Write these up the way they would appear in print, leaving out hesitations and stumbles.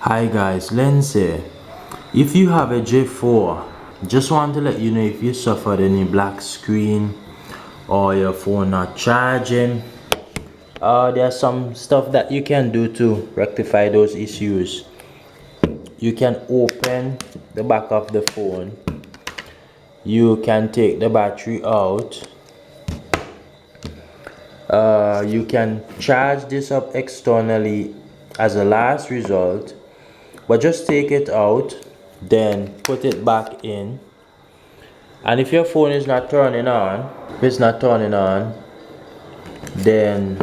Hi guys, Lindsay. If you have a J4, just want to let you know if you suffered any black screen or your phone not charging, there's some stuff that you can do to rectify those issues. You can open the back of the phone. You can take the battery out. You can charge this up externally as a last result, but just take it out, then put it back in. And if your phone is not turning on, then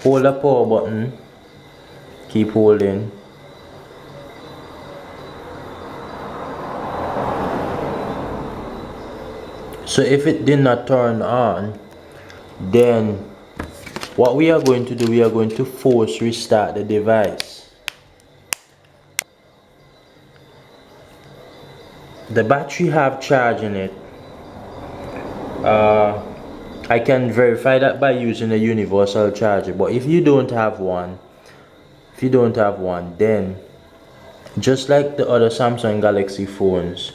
hold the power button, keep holding. So if it did not turn on, then what we are going to do, we are going to force restart the device. The battery have charge in it. I can verify that by using a universal charger, but if you don't have one, then just like the other Samsung Galaxy phones,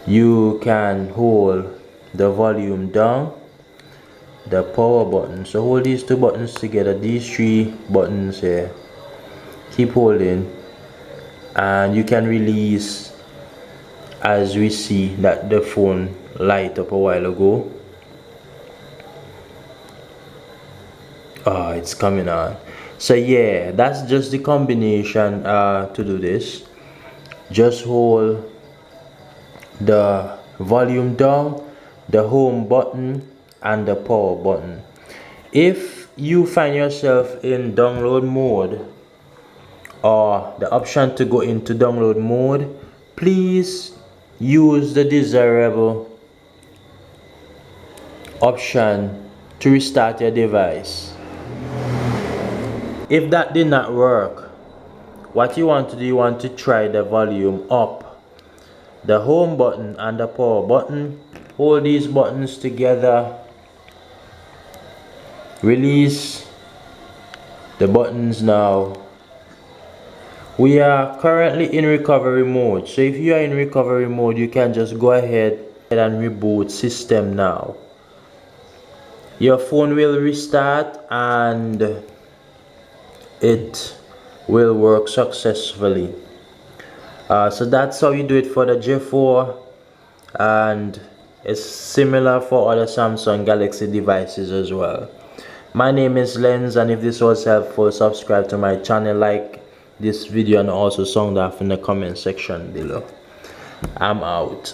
you can hold the volume down, the power button. So hold these two buttons together, these three buttons here, keep holding, and you can release as we see that the phone light up a while ago. It's coming on. So yeah, that's just the combination to do this. Just hold the volume down, the home button, and the power button. If you find yourself in download mode or the option to go into download mode, please use the desirable option to restart your device. If that did not work, what you want to do, you want to try the volume up, the home button and the power button. Hold these buttons together, release the buttons. Now we are currently in recovery mode, so if you are in recovery mode, you can just go ahead and reboot system now. Your phone will restart and it will work successfully. So that's how you do it for the J4, and it's similar for other Samsung Galaxy devices as well. My name is Lens, and if this was helpful, subscribe to my channel, like this video, and also sound off in the comment section below. I'm out.